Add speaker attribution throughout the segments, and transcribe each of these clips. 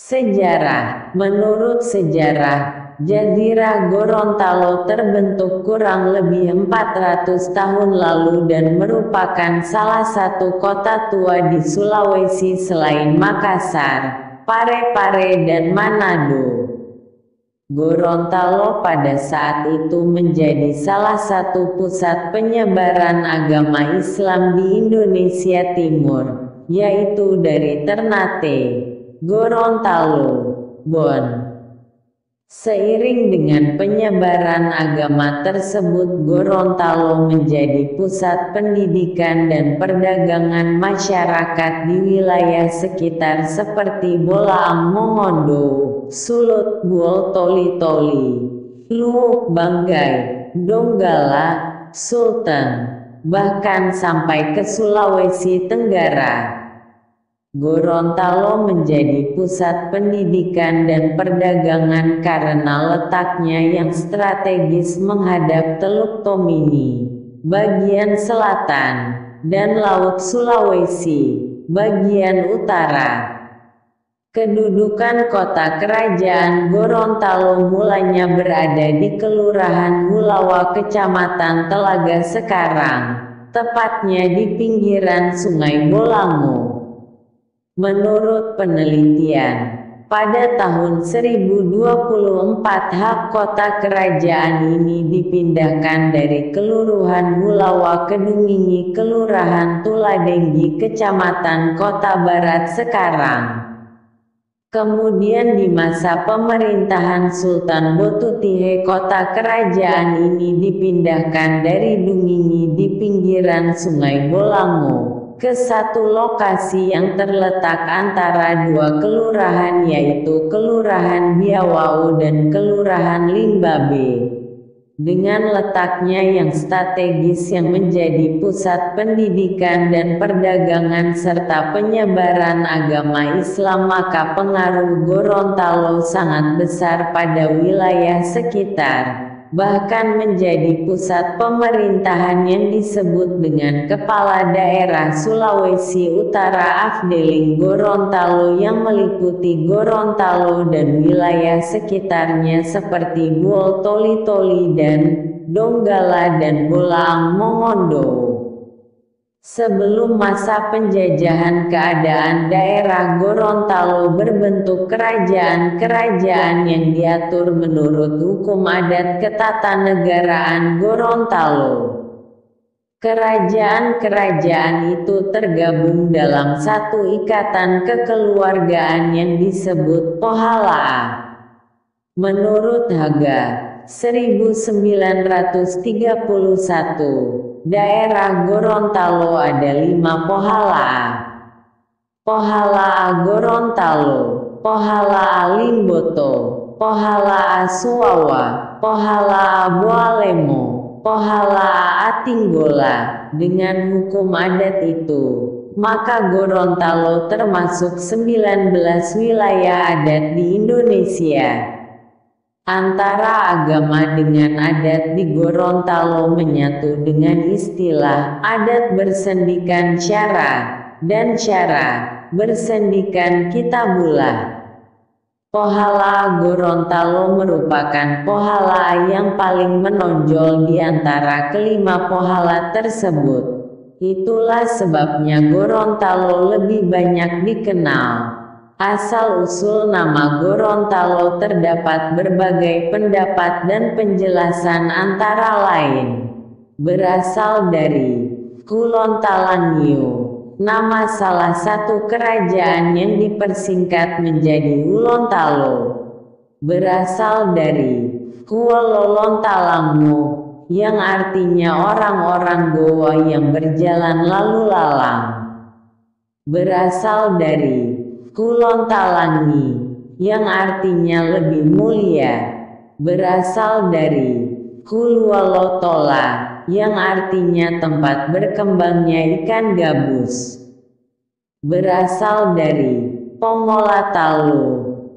Speaker 1: Sejarah. Menurut sejarah, Jazirah Gorontalo terbentuk kurang lebih 400 tahun lalu dan merupakan salah satu kota tua di Sulawesi selain Makassar, Parepare dan Manado. Gorontalo pada saat itu menjadi salah satu pusat penyebaran agama Islam di Indonesia Timur, yaitu dari Ternate, Gorontalo, Bon. Seiring dengan penyebaran agama tersebut, Gorontalo menjadi pusat pendidikan dan perdagangan masyarakat di wilayah sekitar seperti Bolaang Mongondo, Sulut Buol Toli-Toli, Luwuk Banggai, Donggala, Sulteng, bahkan sampai ke Sulawesi Tenggara. Gorontalo menjadi pusat pendidikan dan perdagangan karena letaknya yang strategis menghadap Teluk Tomini, bagian selatan, dan Laut Sulawesi, bagian utara. Kedudukan kota kerajaan Gorontalo mulanya berada di Kelurahan Hulawa, Kecamatan Telaga sekarang, tepatnya di pinggiran Sungai Bolango. Menurut penelitian, pada tahun 1024 hak kota kerajaan ini dipindahkan dari Kelurahan Hulawa ke Dungingi, Kelurahan Tuladenggi, Kecamatan Kota Barat sekarang. Kemudian di masa pemerintahan Sultan Botutihe, kota kerajaan ini dipindahkan dari Dungingi di pinggiran Sungai Bolango ke satu lokasi yang terletak antara dua kelurahan, yaitu Kelurahan Biawau dan Kelurahan Limbabe. Dengan letaknya yang strategis yang menjadi pusat pendidikan dan perdagangan serta penyebaran agama Islam, maka pengaruh Gorontalo sangat besar pada wilayah sekitar. Bahkan menjadi pusat pemerintahan yang disebut dengan Kepala Daerah Sulawesi Utara Afdeling Gorontalo, yang meliputi Gorontalo dan wilayah sekitarnya seperti Buol Toli-Toli dan Donggala dan Bolaang Mongondo. Sebelum masa penjajahan, keadaan daerah Gorontalo berbentuk kerajaan-kerajaan yang diatur menurut hukum adat ketatanegaraan Gorontalo. Kerajaan-kerajaan itu tergabung dalam satu ikatan kekeluargaan yang disebut Pohalaa. Menurut Haga 1931, daerah Gorontalo ada 5 Pohalaa. Pohalaa Gorontalo, Pohalaa Limboto, Pohalaa Suwawa, Pohalaa Boalemo, Pohalaa Atinggola. Dengan hukum adat itu, maka Gorontalo termasuk 19 wilayah adat di Indonesia. Antara agama dengan adat di Gorontalo menyatu dengan istilah adat bersendikan syara dan syara bersendikan kitabullah. Pohalaa Gorontalo merupakan pohalaa yang paling menonjol di antara kelima pohala tersebut. Itulah sebabnya Gorontalo lebih banyak dikenal. Asal-usul nama Gorontalo terdapat berbagai pendapat dan penjelasan, antara lain berasal dari Kulon Talanio, nama salah satu kerajaan yang dipersingkat menjadi Ulontalo. Berasal dari Kuololontalango, yang artinya orang-orang Goa yang berjalan lalu lalang. Berasal dari Kulon Talangi, yang artinya lebih mulia. Berasal dari Kulualotola, yang artinya tempat berkembangnya ikan gabus. Berasal dari Pongolatalo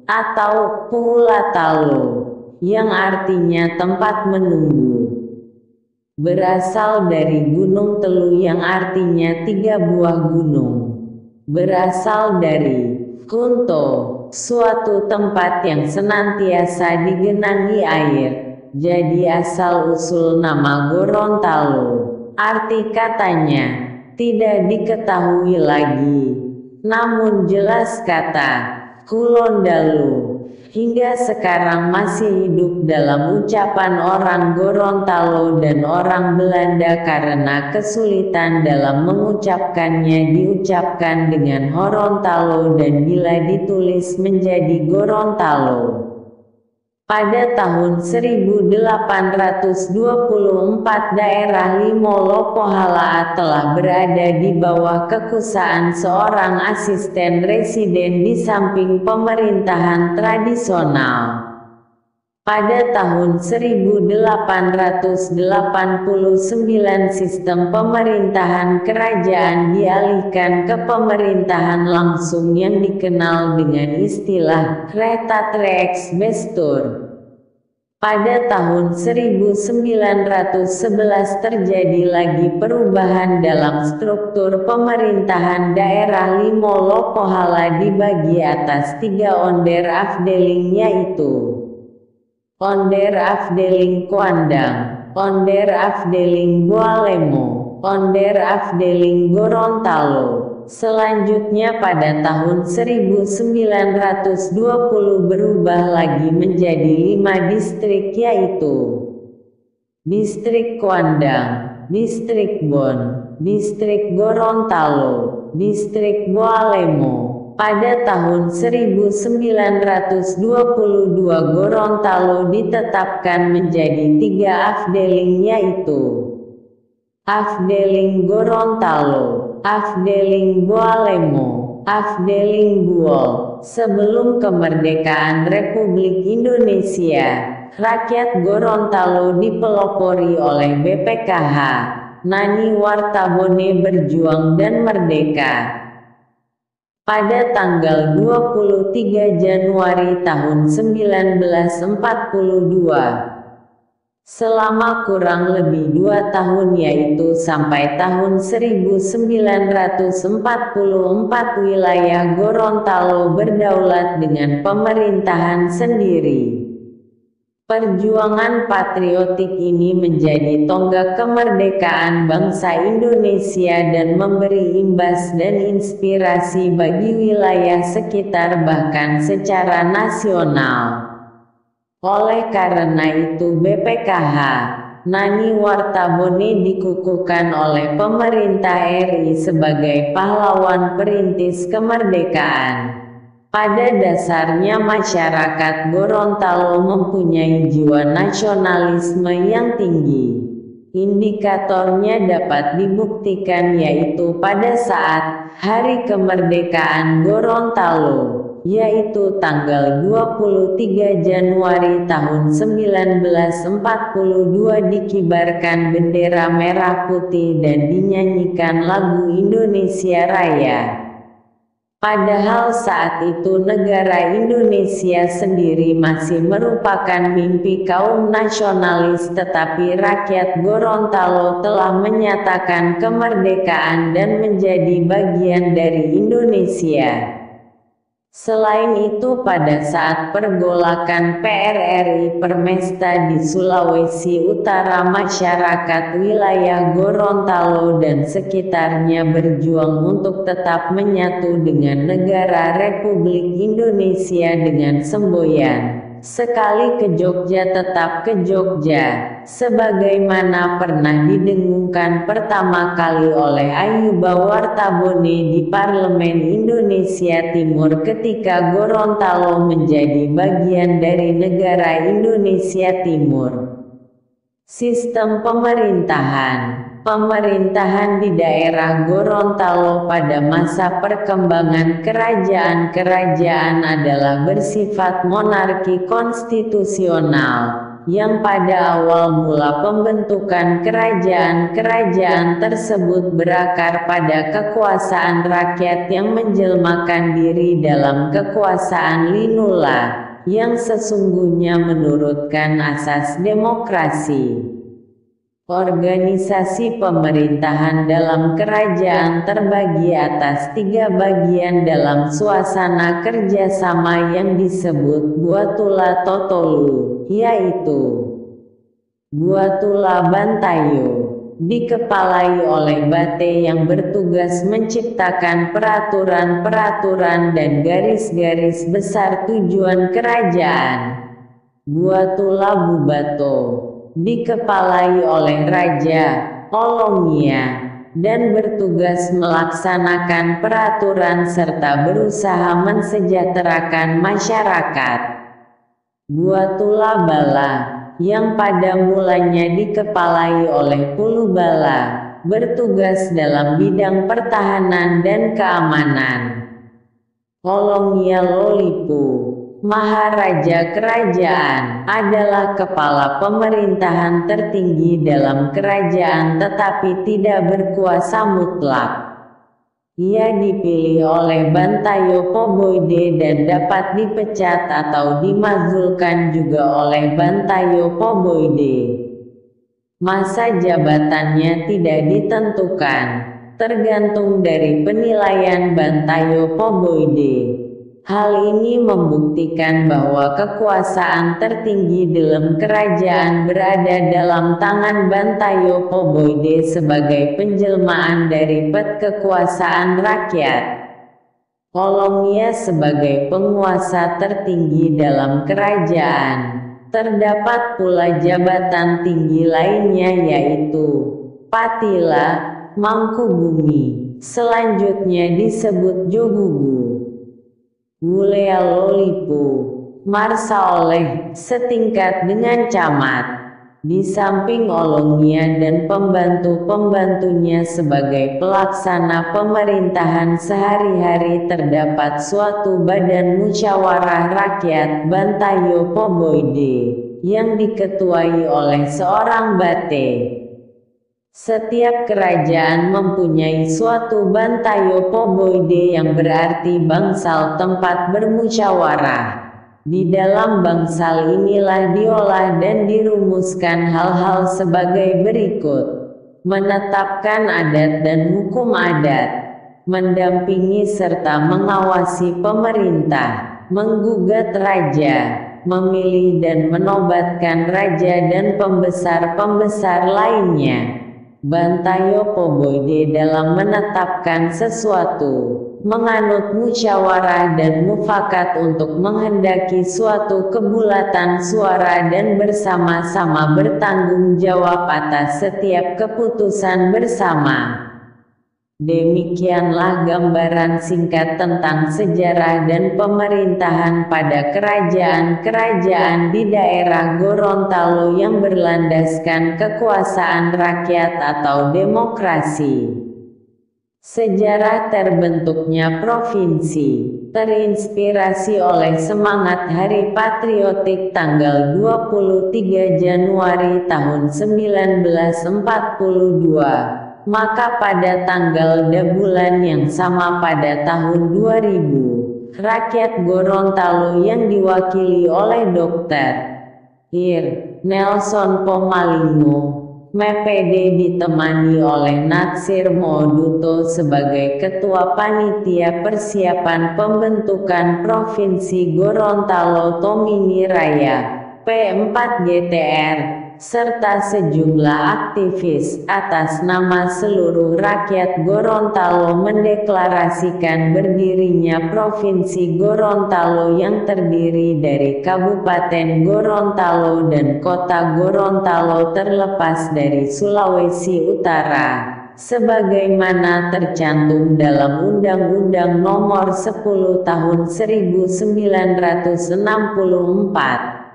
Speaker 1: atau Puulatalo, yang artinya tempat menunggu. Berasal dari Gunung Telu, yang artinya 3 buah gunung. Berasal dari Kunto, suatu tempat yang senantiasa digenangi air. Jadi asal-usul nama Gorontalo. Arti katanya tidak diketahui lagi. Namun jelas kata Kulondalu hingga sekarang masih hidup dalam ucapan orang Gorontalo dan orang Belanda karena kesulitan dalam mengucapkannya, diucapkan dengan Horontalo dan bila ditulis menjadi Gorontalo. Pada tahun 1824 daerah Limolo Pohala telah berada di bawah kekuasaan seorang asisten residen di samping pemerintahan tradisional. Pada tahun 1889 sistem pemerintahan kerajaan dialihkan ke pemerintahan langsung yang dikenal dengan istilah Retatre Bestur. Pada tahun 1911 terjadi lagi perubahan dalam struktur pemerintahan daerah Limolo Pohala dibagi atas 3 onder afdeling, yaitu Onder Afdeling Kuandang, Onder Afdeling Boalemo, Onder Afdeling Gorontalo. Selanjutnya pada tahun 1920 berubah lagi menjadi 5 distrik, yaitu Distrik Kuandang, Distrik Bon, Distrik Gorontalo, Distrik Boalemo. Pada tahun 1922 Gorontalo ditetapkan menjadi 3 afdeling, yaitu Afdeling Gorontalo, Afdeling Boalemo, Afdeling Buol. Sebelum kemerdekaan Republik Indonesia, rakyat Gorontalo dipelopori oleh BPKH, Nani Wartabone Berjuang dan Merdeka. Pada tanggal 23 Januari tahun 1942, selama kurang lebih 2 tahun, yaitu sampai tahun 1944, wilayah Gorontalo berdaulat dengan pemerintahan sendiri. Perjuangan patriotik ini menjadi tonggak kemerdekaan bangsa Indonesia dan memberi imbas dan inspirasi bagi wilayah sekitar bahkan secara nasional. Oleh karena itu BPKH, Nani Wartabone dikukuhkan oleh pemerintah RI sebagai pahlawan perintis kemerdekaan. Pada dasarnya masyarakat Gorontalo mempunyai jiwa nasionalisme yang tinggi. Indikatornya dapat dibuktikan yaitu pada saat Hari Kemerdekaan Gorontalo, yaitu tanggal 23 Januari tahun 1942 dikibarkan bendera merah putih dan dinyanyikan lagu Indonesia Raya. Padahal saat itu negara Indonesia sendiri masih merupakan mimpi kaum nasionalis, tetapi rakyat Gorontalo telah menyatakan kemerdekaan dan menjadi bagian dari Indonesia. Selain itu pada saat pergolakan PRRI Permesta di Sulawesi Utara, masyarakat wilayah Gorontalo dan sekitarnya berjuang untuk tetap menyatu dengan negara Republik Indonesia dengan semboyan "Sekali ke Jogja tetap ke Jogja", sebagaimana pernah didengungkan pertama kali oleh Ayuba Wartabone di Parlemen Indonesia Timur ketika Gorontalo menjadi bagian dari negara Indonesia Timur. Sistem Pemerintahan di daerah Gorontalo pada masa perkembangan kerajaan-kerajaan adalah bersifat monarki konstitusional, yang pada awal mula pembentukan kerajaan-kerajaan tersebut berakar pada kekuasaan rakyat yang menjelmakan diri dalam kekuasaan linula, yang sesungguhnya menurutkan asas demokrasi. Organisasi pemerintahan dalam kerajaan terbagi atas 3 bagian dalam suasana kerjasama yang disebut Buatula Totolu, yaitu Buatula Bantayo, dikepalai oleh Bate yang bertugas menciptakan peraturan-peraturan dan garis-garis besar tujuan kerajaan. Buatula Bubato, dikepalai oleh Raja Olongia, dan bertugas melaksanakan peraturan serta berusaha mensejahterakan masyarakat. Buatula Bala, yang pada mulanya dikepalai oleh Pulubala, bertugas dalam bidang pertahanan dan keamanan. Olongia Lolipu, Maharaja Kerajaan, adalah kepala pemerintahan tertinggi dalam kerajaan tetapi tidak berkuasa mutlak. Ia dipilih oleh Bantayo Poboide dan dapat dipecat atau dimazulkan juga oleh Bantayo Poboide. Masa jabatannya tidak ditentukan, tergantung dari penilaian Bantayo Poboide. Hal ini membuktikan bahwa kekuasaan tertinggi dalam kerajaan berada dalam tangan Bantayo Poboide sebagai penjelmaan dari kekuasaan rakyat. Olongia sebagai penguasa tertinggi dalam kerajaan. Terdapat pula jabatan tinggi lainnya yaitu Patila, Mangkubumi, selanjutnya disebut Jogugu. Wulea Lolipu, Marsa oleh setingkat dengan camat. Di samping Olongia dan pembantu-pembantunya sebagai pelaksana pemerintahan sehari-hari terdapat suatu badan musyawarah rakyat Bantayo Poboide, yang diketuai oleh seorang Bate. Setiap kerajaan mempunyai suatu Bantayo Poboide yang berarti bangsal tempat bermusyawarah. Di dalam bangsal inilah diolah dan dirumuskan hal-hal sebagai berikut. Menetapkan adat dan hukum adat, mendampingi serta mengawasi pemerintah, menggugat raja, memilih dan menobatkan raja dan pembesar-pembesar lainnya. Bantayo Poboide dalam menetapkan sesuatu, menganut musyawarah dan mufakat untuk menghendaki suatu kebulatan suara dan bersama-sama bertanggung jawab atas setiap keputusan bersama. Demikianlah gambaran singkat tentang sejarah dan pemerintahan pada kerajaan-kerajaan di daerah Gorontalo yang berlandaskan kekuasaan rakyat atau demokrasi. Sejarah terbentuknya provinsi terinspirasi oleh semangat Hari Patriotik tanggal 23 Januari tahun 1942. Maka pada tanggal bulan yang sama pada tahun 2000, rakyat Gorontalo yang diwakili oleh Dr. Ir. Nelson Pomalingo, MPD ditemani oleh Natsir Moduto sebagai Ketua Panitia Persiapan Pembentukan Provinsi Gorontalo Tomini Raya, P4GTR, serta sejumlah aktivis atas nama seluruh rakyat Gorontalo mendeklarasikan berdirinya Provinsi Gorontalo yang terdiri dari Kabupaten Gorontalo dan Kota Gorontalo terlepas dari Sulawesi Utara, sebagaimana tercantum dalam Undang-Undang Nomor 10 Tahun 1964.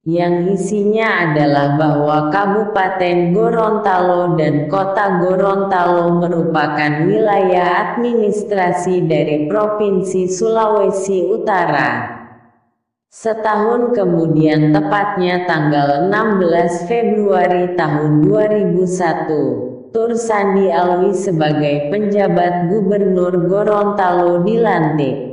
Speaker 1: Yang isinya adalah bahwa Kabupaten Gorontalo dan Kota Gorontalo merupakan wilayah administrasi dari Provinsi Sulawesi Utara. Setahun kemudian, tepatnya tanggal 16 Februari tahun 2001, Tur Sandi Alwi sebagai penjabat Gubernur Gorontalo dilantik.